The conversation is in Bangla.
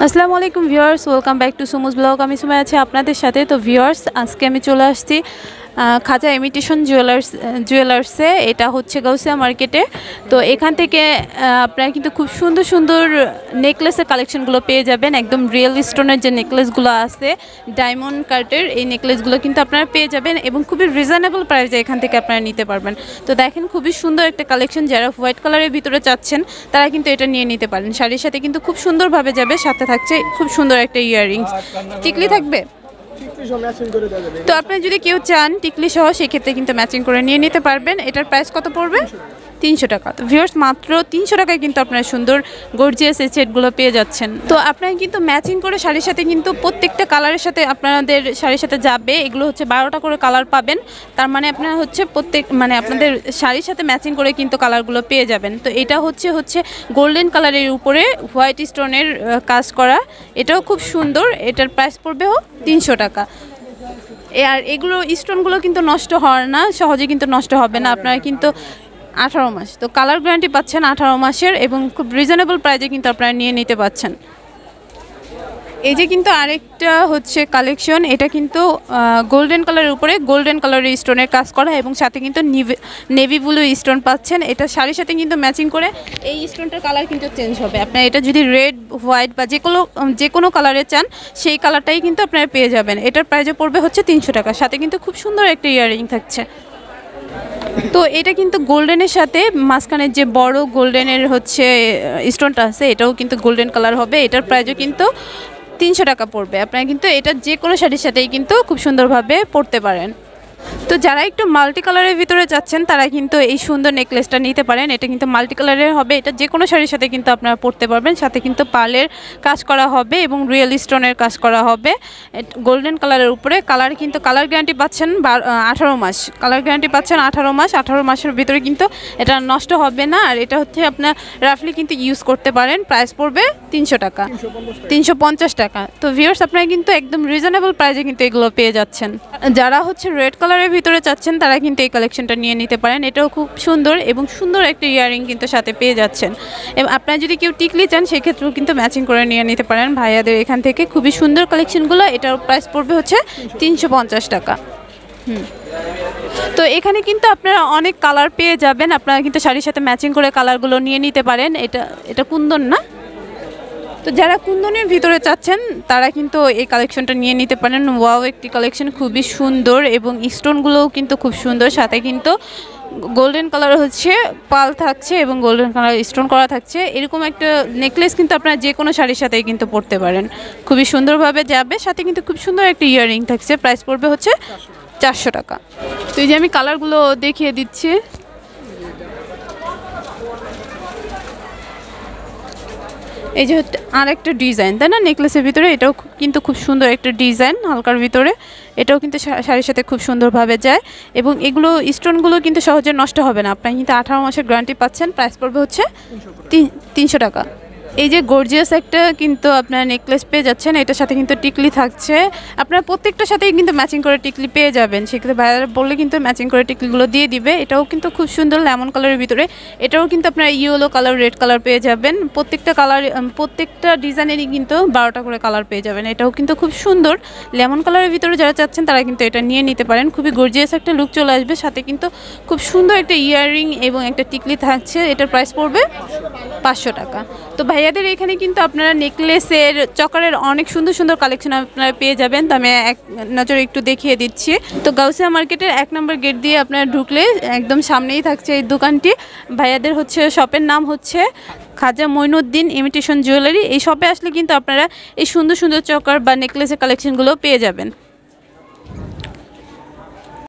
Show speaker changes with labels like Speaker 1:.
Speaker 1: আসসালামু আলাইকুম viewers, welcome back to Sumu's blog. আমি সুমাইয়া আছি আপনাদের সাথে। তো ভিউয়ার্স, আজকে আমি চলে আসছি খাজা ইমিটেশন জুয়েলার্সে। এটা হচ্ছে গাউসিয়া মার্কেটে। তো এখান থেকে আপনারা কিন্তু খুব সুন্দর সুন্দর নেকলেসের কালেকশনগুলো পেয়ে যাবেন। একদম রিয়েল স্টোনের যে নেকলেসগুলো আছে, ডায়মন্ড কাটের, এই নেকলেসগুলো কিন্তু আপনারা পেয়ে যাবেন এবং খুবই রিজনেবল প্রাইসে এখান থেকে আপনারা নিতে পারবেন। তো দেখেন, খুবই সুন্দর একটা কালেকশন। যারা হোয়াইট কালারের ভিতরে চাচ্ছেন তারা কিন্তু এটা নিয়ে নিতে পারেন। শাড়ির সাথে কিন্তু খুব সুন্দরভাবে যাবে। সাথে থাকছে খুব সুন্দর একটা ইয়াররিংস, টিকলি থাকবে। তো আপনারা যদি কেউ চান টিকলি সহ, সেক্ষেত্রে কিন্তু ম্যাচিং করে নিয়ে নিতে পারবেন। এটার প্রাইস কত পড়বে? 300 টাকা। তো ভিউয়ার্স, মাত্র 300 টাকায় কিন্তু আপনারা সুন্দর গর্জিয়াস এই সেটগুলো পেয়ে যাচ্ছেন। তো আপনারা কিন্তু ম্যাচিং করে শাড়ির সাথে কিন্তু প্রত্যেকটা কালারের সাথে আপনাদের শাড়ির সাথে যাবে। এগুলো হচ্ছে 12টা করে কালার পাবেন। তার মানে আপনারা হচ্ছে আপনাদের শাড়ির সাথে ম্যাচিং করে কিন্তু কালারগুলো পেয়ে যাবেন। তো এটা হচ্ছে গোল্ডেন কালারের উপরে হোয়াইট স্টোনের কাজ করা। এটাও খুব সুন্দর। এটার প্রাইস পড়বেও 300 টাকা। আর এগুলো স্টোনগুলো কিন্তু নষ্ট হয় না, সহজে কিন্তু নষ্ট হবে না। আপনারা কিন্তু 18 মাস, তো কালার গ্যারান্টি পাচ্ছেন 18 মাসের, এবং খুব রিজনেবল প্রাইসে কিন্তু আপনারা নিয়ে নিতে পাচ্ছেন। এই যে কিন্তু আরেকটা হচ্ছে কালেকশন, এটা কিন্তু গোল্ডেন কালারের উপরে গোল্ডেন কালারের স্টোনের কাজ করা, এবং সাথে কিন্তু নেভি ব্লু স্টোন পাচ্ছেন। এটা শাড়ির সাথে কিন্তু ম্যাচিং করে এই স্টোনটার কালার কিন্তু চেঞ্জ হবে। আপনারা এটা যদি রেড, হোয়াইট বা যে কোনো কালারে চান, সেই কালারটাই কিন্তু আপনারা পেয়ে যাবেন। এটার প্রাইসে পড়বে হচ্ছে 300 টাকা। সাথে কিন্তু খুব সুন্দর একটা ইয়াররিং থাকছে। তো এটা কিন্তু গোল্ডেনের সাথে মাঝখানের যে বড় গোল্ডেনের হচ্ছে স্টোনটা আছে, এটাও কিন্তু গোল্ডেন কালার হবে। এটার প্রাইসও কিন্তু 300 টাকা পড়বে। আপনারা কিন্তু এটা যে কোনো শাড়ির সাথেই কিন্তু খুব সুন্দরভাবে পরতে পারেন। তো যারা একটু মাল্টি কালারের ভিতরে যাচ্ছেন, তারা কিন্তু এই সুন্দর নেকলেসটা নিতে পারেন। এটা কিন্তু মাল্টি কালারের হবে। এটা যে কোনো শাড়ির সাথে কিন্তু আপনারা পরতে পারবেন। সাথে কিন্তু পার্লের কাজ করা হবে এবং রিয়েল স্টোনের কাজ করা হবে গোল্ডেন কালারের উপরে। কালার কিন্তু কালার গ্যারান্টি পাচ্ছেন 18 মাস। কালার গ্যারান্টি পাচ্ছেন 18 মাস। 18 মাসের ভিতরে কিন্তু এটা নষ্ট হবে না। আর এটা হচ্ছে আপনার রাফলি কিন্তু ইউজ করতে পারেন। প্রাইস পড়বে 300 টাকা, 350 টাকা। তো ভিউয়ার্স, আপনারা কিন্তু একদম রিজনেবল প্রাইসে কিন্তু এগুলো পেয়ে যাচ্ছেন। যারা হচ্ছে রেড কালারের ভিতরে চাচ্ছেন, তারা কিন্তু এই কালেকশনটা নিয়ে নিতে পারেন। এটাও খুব সুন্দর, এবং সুন্দর একটা ইয়াররিং কিন্তু সাথে পেয়ে যাচ্ছেন। এবং আপনারা যদি কেউ টিকলি চান, সেক্ষেত্রেও কিন্তু ম্যাচিং করে নিয়ে নিতে পারেন ভাইয়াদের এখান থেকে। খুবই সুন্দর কালেকশনগুলো। এটার প্রাইস পড়বে হচ্ছে 350 টাকা। তো এখানে কিন্তু আপনারা অনেক কালার পেয়ে যাবেন। আপনারা কিন্তু শাড়ির সাথে ম্যাচিং করে কালারগুলো নিয়ে নিতে পারেন। এটা কুন্দন না? তো যারা কুন্দনের ভিতরে চাচ্ছেন, তারা কিন্তু এই কালেকশনটা নিয়ে নিতে পারেন। ওয়াও, একটি কালেকশন, খুবই সুন্দর, এবং স্টোনগুলোও কিন্তু খুব সুন্দর। সাথে কিন্তু গোল্ডেন কালার হচ্ছে পাল থাকছে, এবং গোল্ডেন কালার স্টোন করা থাকছে। এরকম একটা নেকলেস কিন্তু আপনারা যে কোনো শাড়ির সাথেই কিন্তু পরতে পারেন। খুবই সুন্দরভাবে যাবে। সাথে কিন্তু খুব সুন্দর একটা ইয়াররিং থাকছে। প্রাইস পড়বে হচ্ছে 400 টাকা। তো এই যে আমি কালারগুলো দেখিয়ে দিচ্ছি। এই যে আরেকটা ডিজাইন, তাই না, নেকলেসের ভিতরে। এটাও কিন্তু খুব সুন্দর একটা ডিজাইন, হালকার ভিতরে। এটাও কিন্তু শাড়ির সাথে খুব সুন্দরভাবে যায়, এবং এগুলো স্টোনগুলো কিন্তু সহজে নষ্ট হবে না। আপনারা কিন্তু 18 মাসের গ্যারান্টি পাচ্ছেন। প্রাইস পড়বে হচ্ছে 300 টাকা। এই যে গর্জিয়াস একটা কিন্তু আপনার নেকলেস পেয়ে যাচ্ছেন। এটার সাথে কিন্তু টিকলি থাকছে। আপনারা প্রত্যেকটার সাথেই কিন্তু ম্যাচিং করে টিকলি পেয়ে যাবেন। সেক্ষেত্রে ভাইয়ারা বললে কিন্তু ম্যাচিং করে টিকলিগুলো দিয়ে দিবে। এটাও কিন্তু খুব সুন্দর লেমন কালারের ভিতরে। এটাও কিন্তু আপনারা ইয়েলো কালার, রেড কালার পেয়ে যাবেন। প্রত্যেকটা ডিজাইনেরই কিন্তু 12টা করে কালার পেয়ে যাবেন। এটাও কিন্তু খুব সুন্দর লেমন কালারের ভিতরে যারা চাচ্ছেন, তারা কিন্তু এটা নিয়ে নিতে পারেন। খুবই গর্জিয়াস একটা লুক চলে আসবে। সাথে কিন্তু খুব সুন্দর একটা ইয়াররিং এবং একটা টিকলি থাকছে। এটার প্রাইস পড়বে 500 টাকা। তো ভাইয়াদের এখানে কিন্তু আপনারা নেকলেসের, চকারের অনেক সুন্দর সুন্দর কালেকশন আপনারা পেয়ে যাবেন। তো আমি এক নজরে একটু দেখিয়ে দিচ্ছি। তো গাউসিয়া মার্কেটের 1 নম্বর গেট দিয়ে আপনারা ঢুকলে একদম সামনেই থাকছে এই দোকানটি। ভাইয়াদের হচ্ছে শপের নাম হচ্ছে খাজা মঈনুদ্দিন ইমিটেশন জুয়েলারি। এই শপে আসলে কিন্তু আপনারা এই সুন্দর সুন্দর চকার বা নেকলেসের কালেকশনগুলো পেয়ে যাবেন।